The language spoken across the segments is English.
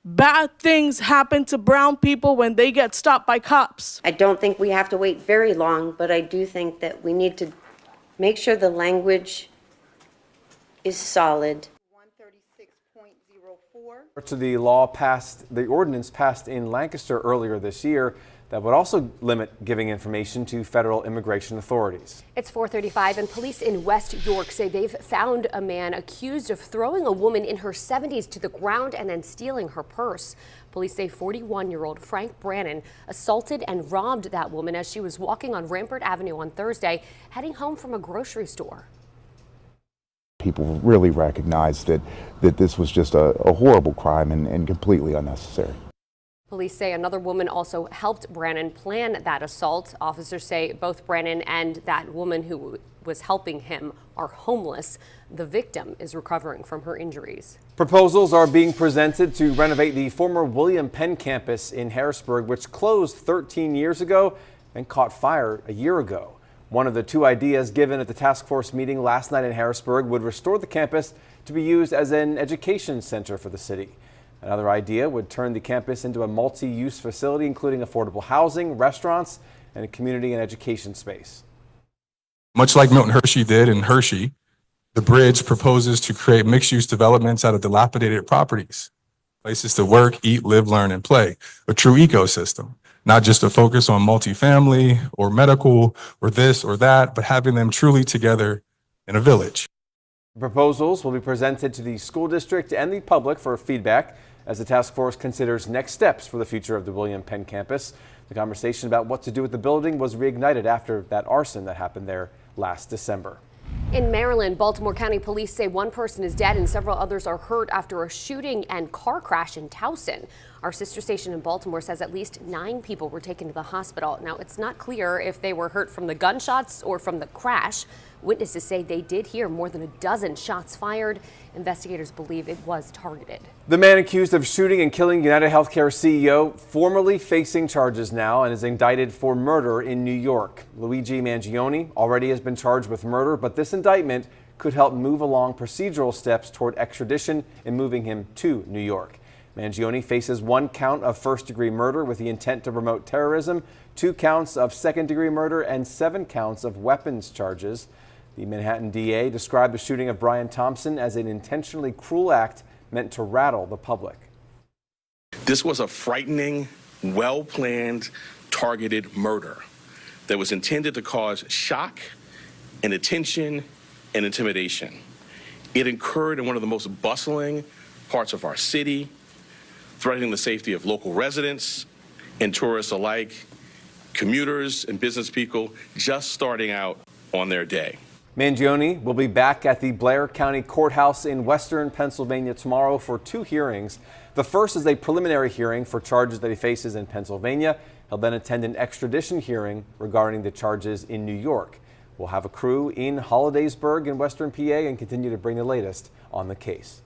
bad things happen to brown people when they get stopped by cops. I don't think we have to wait very long, but I do think that we need to make sure the language is solid. 136.04. To the ordinance passed in Lancaster earlier this year that would also limit giving information to federal immigration authorities. It's 4:35 and police in West York say they've found a man accused of throwing a woman in her 70s to the ground and then stealing her purse. Police say 41-year-old Frank Brannon assaulted and robbed that woman as she was walking on Rampart Avenue on Thursday, heading home from a grocery store. People really recognize that this was just a horrible crime and completely unnecessary. Police say another woman also helped Brannon plan that assault. Officers say both Brannon and that woman who was helping him are homeless. The victim is recovering from her injuries. Proposals are being presented to renovate the former William Penn campus in Harrisburg, which closed 13 years ago and caught fire a year ago. One of the two ideas given at the task force meeting last night in Harrisburg would restore the campus to be used as an education center for the city. Another idea would turn the campus into a multi-use facility, including affordable housing, restaurants, and a community and education space. Much like Milton Hershey did in Hershey, the bridge proposes to create mixed-use developments out of dilapidated properties, places to work, eat, live, learn, and play, a true ecosystem, not just a focus on multifamily or medical or this or that, but having them truly together in a village. Proposals will be presented to the school district and the public for feedback as the task force considers next steps for the future of the William Penn campus. The conversation about what to do with the building was reignited after that arson that happened there last December. In Maryland, Baltimore County police say one person is dead and several others are hurt after a shooting and car crash in Towson. Our sister station in Baltimore says at least 9 people were taken to the hospital. Now, it's not clear if they were hurt from the gunshots or from the crash. Witnesses say they did hear more than a dozen shots fired. Investigators believe it was targeted. The man accused of shooting and killing United Healthcare CEO formally facing charges now and is indicted for murder in New York. Luigi Mangione already has been charged with murder, but this indictment could help move along procedural steps toward extradition and moving him to New York. Mangione faces 1 count of first-degree murder with the intent to promote terrorism, 2 counts of second-degree murder, and 7 counts of weapons charges. The Manhattan DA described the shooting of Brian Thompson as an intentionally cruel act meant to rattle the public. This was a frightening, well-planned, targeted murder that was intended to cause shock and attention and intimidation. It occurred in one of the most bustling parts of our city, threatening the safety of local residents and tourists alike, commuters and business people just starting out on their day. Mangione will be back at the Blair County Courthouse in Western Pennsylvania tomorrow for 2 hearings. The first is a preliminary hearing for charges that he faces in Pennsylvania. He'll then attend an extradition hearing regarding the charges in New York. We'll have a crew in Hollidaysburg in Western PA and continue to bring the latest on the case.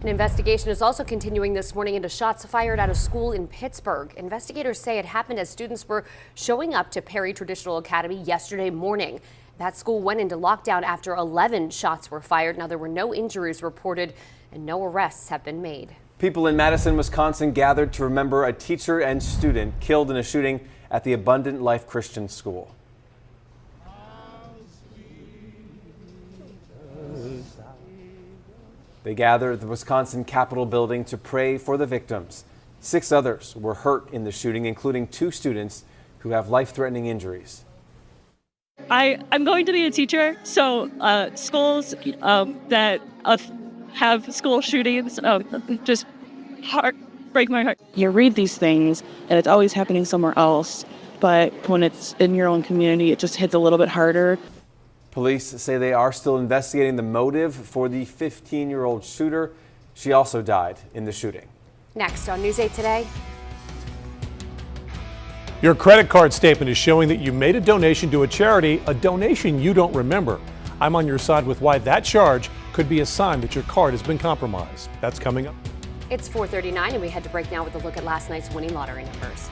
An investigation is also continuing this morning into shots fired at a school in Pittsburgh. Investigators say it happened as students were showing up to Perry Traditional Academy yesterday morning. That school went into lockdown after 11 shots were fired. Now, there were no injuries reported and no arrests have been made. People in Madison, Wisconsin gathered to remember a teacher and student killed in a shooting at the Abundant Life Christian School. They gathered at the Wisconsin Capitol building to pray for the victims. 6 others were hurt in the shooting, including 2 students who have life-threatening injuries. I'm going to be a teacher, so schools that have school shootings just break my heart. You read these things, and it's always happening somewhere else, but when it's in your own community, it just hits a little bit harder. Police say they are still investigating the motive for the 15-year-old shooter. She also died in the shooting. Next on News 8 Today. Your credit card statement is showing that you made a donation to a charity, a donation you don't remember. I'm on your side with why that charge could be a sign that your card has been compromised. That's coming up. It's 4:39 and we head to break now with a look at last night's winning lottery numbers.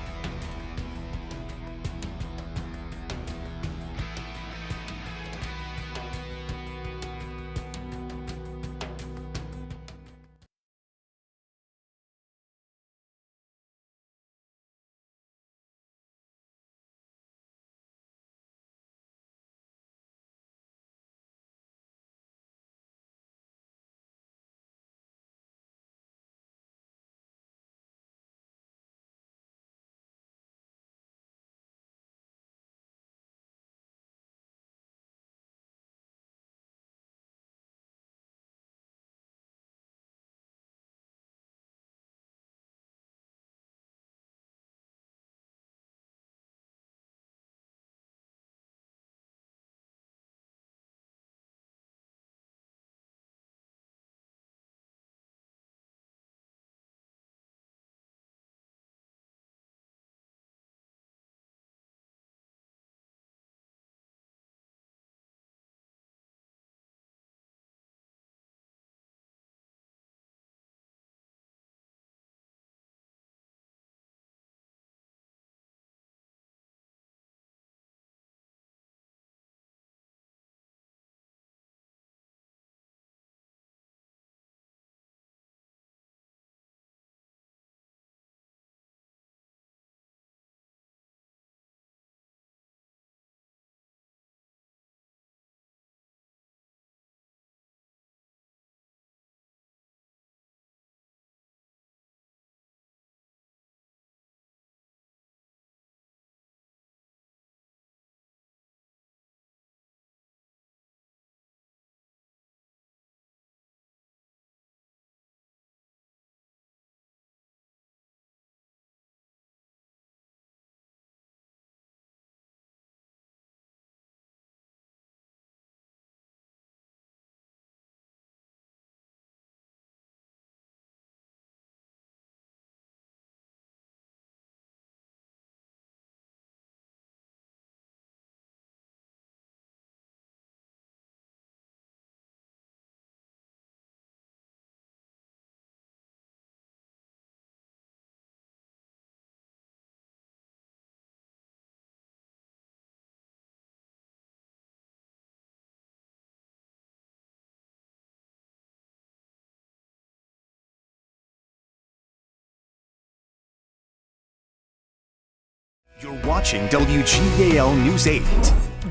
You're watching WGAL News 8.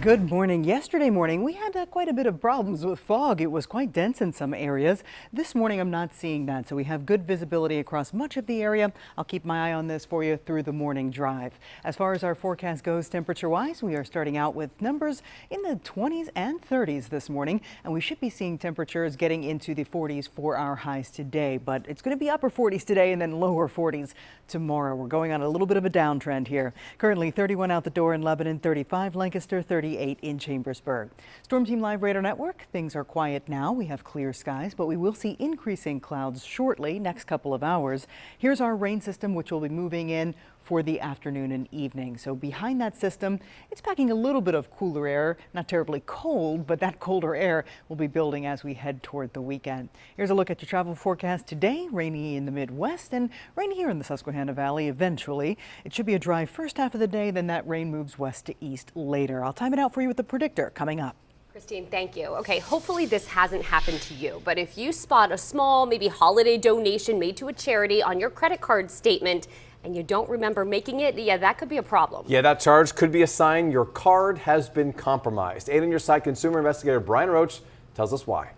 Good morning. Yesterday morning, we had quite a bit of problems with fog. It was quite dense in some areas. This morning, I'm not seeing that, so we have good visibility across much of the area. I'll keep my eye on this for you through the morning drive. As far as our forecast goes, temperature-wise, we are starting out with numbers in the 20s and 30s this morning, and we should be seeing temperatures getting into the 40s for our highs today. But it's going to be upper 40s today and then lower 40s tomorrow. We're going on a little bit of a downtrend here. Currently 31 out the door in Lebanon, 35 Lancaster, 38 in Chambersburg. Storm Team Live Radar Network, things are quiet now. We have clear skies, but we will see increasing clouds shortly, next couple of hours. Here's our rain system, which will be moving in for the afternoon and evening. So behind that system, it's packing a little bit of cooler air, not terribly cold, but that colder air will be building as we head toward the weekend. Here's a look at your travel forecast today. Rainy in the Midwest and rain here in the Susquehanna Valley eventually. It should be a dry first half of the day, then that rain moves west to east later. I'll time it out for you with the predictor coming up. Christine, thank you. Okay, hopefully this hasn't happened to you, but if you spot a small, maybe holiday donation made to a charity on your credit card statement and you don't remember making it, yeah, that could be a problem. Yeah, that charge could be a sign your card has been compromised. 8 on your side consumer investigator Brian Roach tells us why.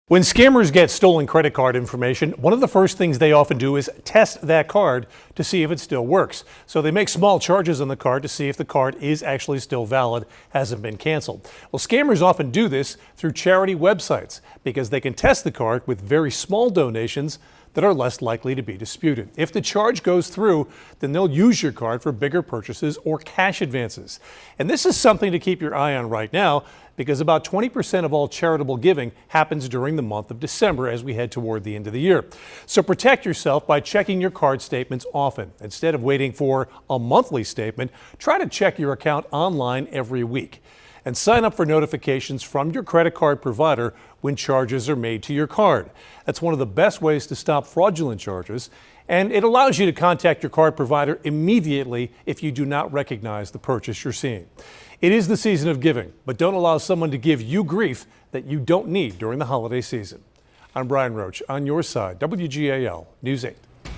When scammers get stolen credit card information, one of the first things they often do is test that card to see if it still works. So they make small charges on the card to see if the card is actually still valid, hasn't been canceled. Well, scammers often do this through charity websites because they can test the card with very small donations that are less likely to be disputed. If the charge goes through, then they'll use your card for bigger purchases or cash advances. And this is something to keep your eye on right now because about 20% of all charitable giving happens during the month of December as we head toward the end of the year. So protect yourself by checking your card statements often. Instead of waiting for a monthly statement, try to check your account online every week. And sign up for notifications from your credit card provider when charges are made to your card. That's one of the best ways to stop fraudulent charges, and it allows you to contact your card provider immediately if you do not recognize the purchase you're seeing. It is the season of giving, but don't allow someone to give you grief that you don't need during the holiday season. I'm Brian Roach, on your side, WGAL News 8.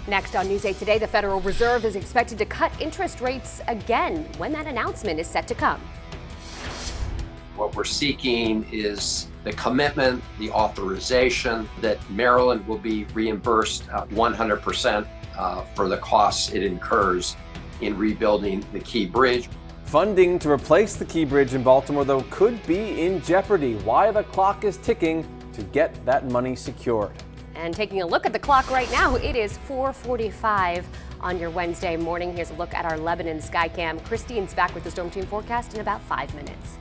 Next on News 8 today, the Federal Reserve is expected to cut interest rates again. When that announcement is set to come. What we're seeking is the commitment, the authorization that Maryland will be reimbursed 100% for the costs it incurs in rebuilding the Key Bridge. Funding to replace the Key Bridge in Baltimore, though, could be in jeopardy. Why the clock is ticking to get that money secured. And taking a look at the clock right now, it is 4:45 on your Wednesday morning. Here's a look at our Lebanon Skycam. Christine's back with the Storm Team forecast in about 5 minutes.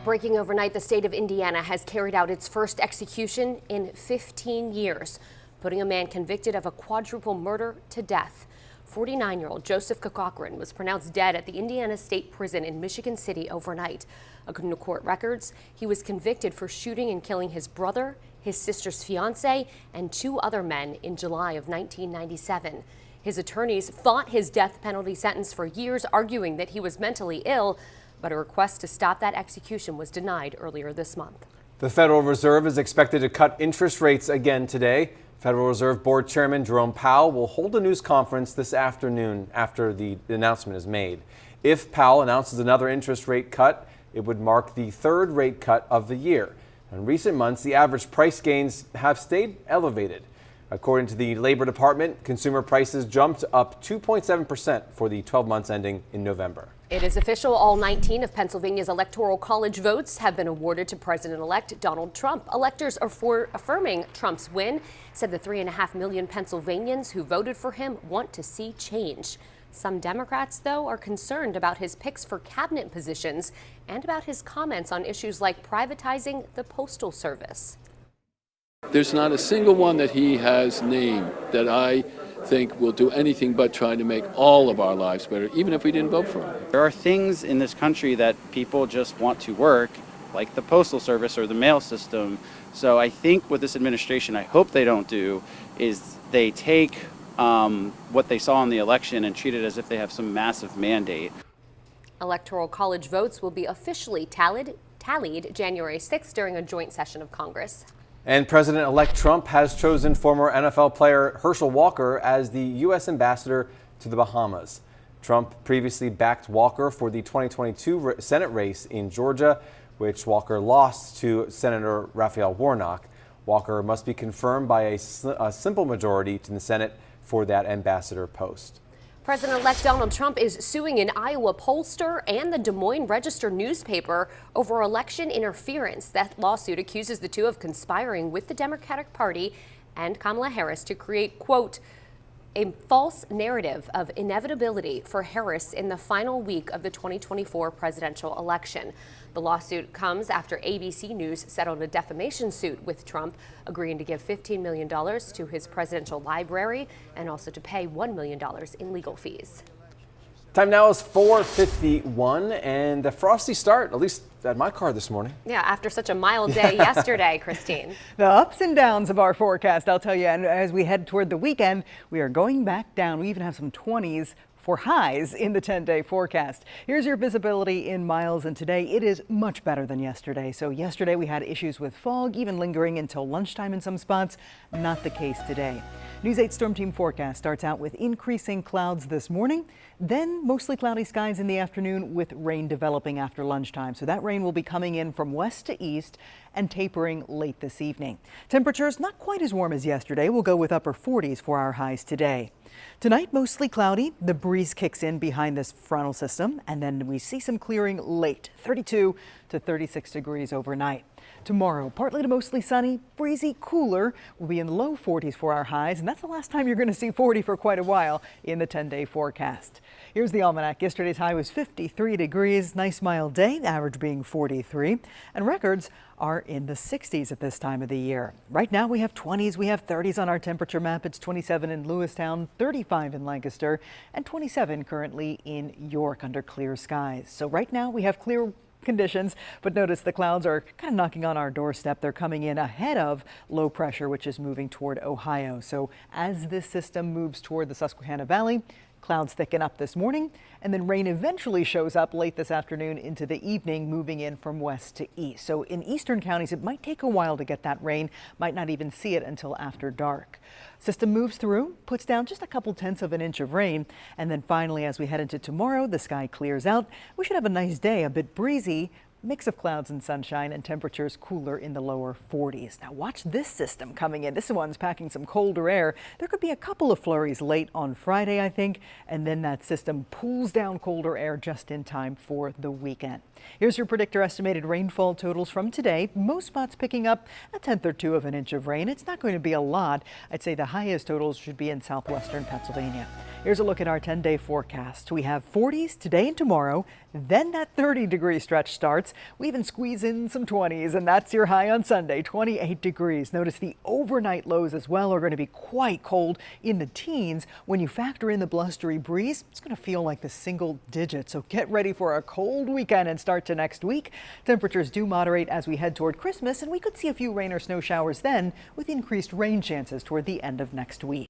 Breaking overnight, the state of Indiana has carried out its first execution in 15 years, putting a man convicted of a quadruple murder to death. 49-year-old Joseph Cochran was pronounced dead at the Indiana State Prison in Michigan City overnight. According to court records, he was convicted for shooting and killing his brother, his sister's fiancé, and 2 other men in July of 1997. His attorneys fought his death penalty sentence for years, arguing that he was mentally ill, but a request to stop that execution was denied earlier this month. The Federal Reserve is expected to cut interest rates again today. Federal Reserve Board Chairman Jerome Powell will hold a news conference this afternoon after the announcement is made. If Powell announces another interest rate cut, it would mark the 3rd rate cut of the year. In recent months, the average price gains have stayed elevated. According to the Labor Department, consumer prices jumped up 2.7% for the 12 months ending in November. It is official. All 19 of Pennsylvania's Electoral College votes have been awarded to President-elect Donald Trump. Electors are affirming Trump's win, said the 3.5 million Pennsylvanians who voted for him want to see change. Some Democrats, though, are concerned about his picks for cabinet positions and about his comments on issues like privatizing the Postal Service. There's not a single one that he has named that I think will do anything but try to make all of our lives better, even if we didn't vote for him. There are things in this country that people just want to work, like the Postal Service or the mail system. So I think what this administration, I hope they don't do, is they take what they saw in the election and treat it as if they have some massive mandate. Electoral College votes will be officially tallied January 6th during a joint session of Congress. And President-elect Trump has chosen former NFL player Herschel Walker as the U.S. ambassador to the Bahamas. Trump previously backed Walker for the 2022 Senate race in Georgia, which Walker lost to Senator Raphael Warnock. Walker must be confirmed by a simple majority to the Senate for that ambassador post. President-elect Donald Trump is suing an Iowa pollster and the Des Moines Register newspaper over election interference. That lawsuit accuses the two of conspiring with the Democratic Party and Kamala Harris to create, quote, a false narrative of inevitability for Harris in the final week of the 2024 presidential election. The lawsuit comes after ABC News settled a defamation suit with Trump, agreeing to give $15 million to his presidential library and also to pay $1 million in legal fees. Time now is 4:51 and a frosty start, at least at my car this morning. Yeah, after such a mild day yesterday, Christine. The ups and downs of our forecast, I'll tell you. And as we head toward the weekend, we are going back down. We even have some 20s for highs in the 10-day forecast. Here's your visibility in miles, and today it is much better than yesterday. So yesterday we had issues with fog, even lingering until lunchtime in some spots. Not the case today. News 8 Storm Team forecast starts out with increasing clouds this morning, then mostly cloudy skies in the afternoon with rain developing after lunchtime. So that rain will be coming in from west to east and tapering late this evening. Temperatures not quite as warm as yesterday. We'll go with upper 40s for our highs today. Tonight, mostly cloudy. The breeze kicks in behind this frontal system, and then we see some clearing late, 32 to 36 degrees overnight. Tomorrow, partly to mostly sunny, breezy, cooler. We'll be in the low 40s for our highs, and that's the last time you're going to see 40 for quite a while in the 10-day forecast. Here's the almanac. Yesterday's high was 53 degrees. Nice mild day, average being 43. And records are in the 60s at this time of the year. Right now we have 20s, we have 30s on our temperature map. It's 27 in Lewistown, 35 in Lancaster, and 27 currently in York under clear skies. So right now we have clear conditions, but notice the clouds are kind of knocking on our doorstep. They're coming in ahead of low pressure, which is moving toward Ohio. So as this system moves toward the Susquehanna Valley, clouds thicken up this morning, and then rain eventually shows up late this afternoon into the evening, moving in from west to east. So in eastern counties, it might take a while to get that rain, might not even see it until after dark. System moves through, puts down just a couple tenths of an inch of rain, and then finally, as we head into tomorrow, the sky clears out. We should have a nice day, a bit breezy, mix of clouds and sunshine, and temperatures cooler in the lower 40s. Now watch this system coming in. This one's packing some colder air. There could be a couple of flurries late on Friday, I think, and then that system pulls down colder air just in time for the weekend. Here's your predictor estimated rainfall totals from today. Most spots picking up a tenth or two of an inch of rain. It's not going to be a lot. I'd say the highest totals should be in southwestern Pennsylvania. Here's a look at our 10-day forecast. We have 40s today and tomorrow, then that 30-degree stretch starts. We even squeeze in some 20s, and that's your high on Sunday, 28 degrees. Notice the overnight lows as well are going to be quite cold in the teens. When you factor in the blustery breeze, it's going to feel like the single digits. So get ready for a cold weekend and start to next week. Temperatures do moderate as we head toward Christmas, and we could see a few rain or snow showers then, with increased rain chances toward the end of next week.